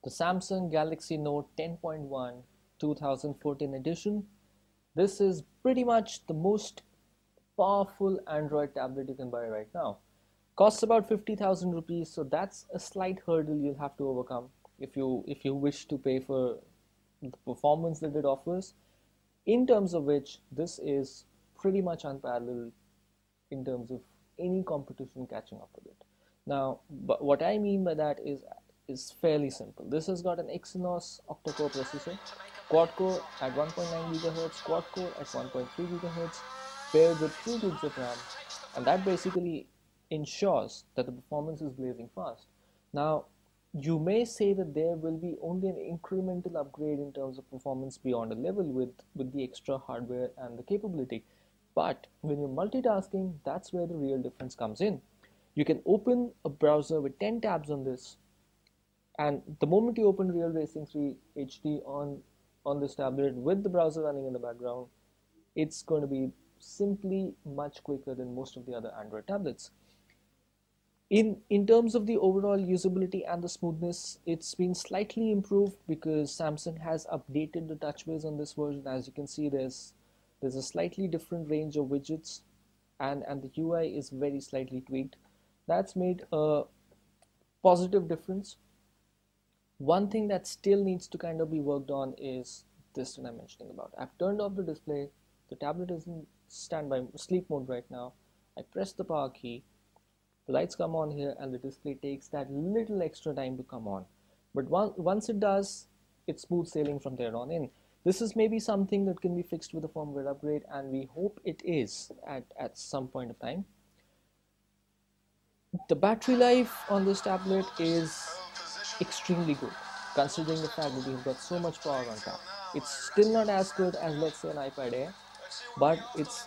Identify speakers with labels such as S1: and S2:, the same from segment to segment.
S1: The Samsung Galaxy Note 10.1 2014 edition. This is pretty much the most powerful Android tablet you can buy right now. Costs about 50,000 rupees, so that's a slight hurdle you'll have to overcome if you wish to pay for the performance that it offers, in terms of which this is pretty much unparalleled in terms of any competition catching up with it. Now, but what I mean by that is fairly simple. This has got an Exynos octa-core processor, quad-core at 1.9 GHz, quad-core at 1.3 GHz, paired with 2 gigs of RAM, and that basically ensures that the performance is blazing fast. Now, you may say that there will be only an incremental upgrade in terms of performance beyond a level with the extra hardware and the capability. But when you're multitasking, that's where the real difference comes in. You can open a browser with 10 tabs on this, and the moment you open Real Racing 3 HD on this tablet with the browser running in the background, it's going to be simply much quicker than most of the other Android tablets. In terms of the overall usability and the smoothness, it's been slightly improved because Samsung has updated the TouchWiz on this version. As you can see, there's a slightly different range of widgets, and the UI is very slightly tweaked. That's made a positive difference. One thing that still needs to kind of be worked on is this that I'm mentioning about. I've turned off the display. The tablet is in standby sleep mode right now. I press the power key. The lights come on here and the display takes that little extra time to come on. But once it does, it's smooth sailing from there on in. This is maybe something that can be fixed with a firmware upgrade, and we hope it is at some point of time. The battery life on this tablet is extremely good, considering the fact that we've got so much power on tap. It's still not as good as, let's say, an iPad Air, but it's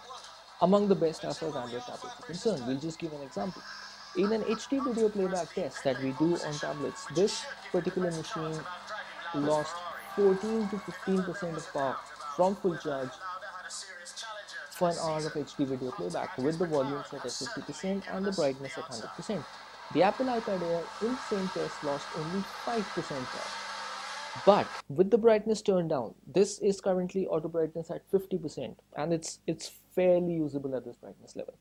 S1: among the best as far as Android tablets are concerned. We'll just give an example. In an HD video playback test that we do on tablets, this particular machine lost 14 to 15% of power from full charge for an hour of HD video playback with the volume set at 50% and the brightness at 100%. The Apple iPad Air in the same test lost only 5% power. But with the brightness turned down, this is currently auto brightness at 50%, and it's fairly usable at this brightness level.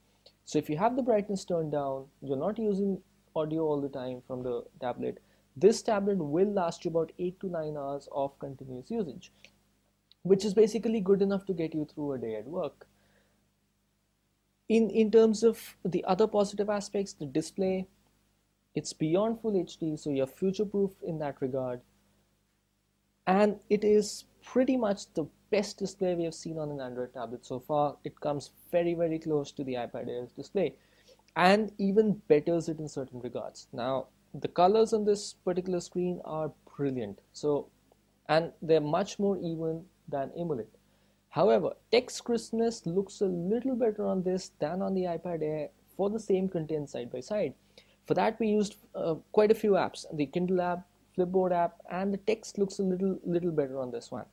S1: So if you have the brightness turned down, you're not using audio all the time from the tablet, this tablet will last you about 8 to 9 hours of continuous usage, which is basically good enough to get you through a day at work. In terms of the other positive aspects, the display, it's beyond full HD, so you're future-proof in that regard. And it is pretty much the best display we have seen on an Android tablet so far. It comes very, very close to the iPad Air's display and even betters it in certain regards. Now, the colors on this particular screen are brilliant. And they're much more even than AMOLED. However, text crispness looks a little better on this than on the iPad Air for the same content side by side. For that, we used quite a few apps, the Kindle app, Flipboard app, and the text looks a little better on this one.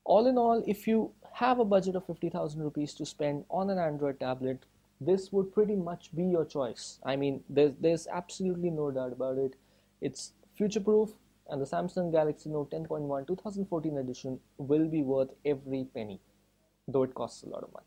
S1: All in all, if you have a budget of 50,000 rupees to spend on an Android tablet, this would pretty much be your choice. I mean, there's absolutely no doubt about it. It's future-proof, and the Samsung Galaxy Note 10.1 2014 edition will be worth every penny, though it costs a lot of money.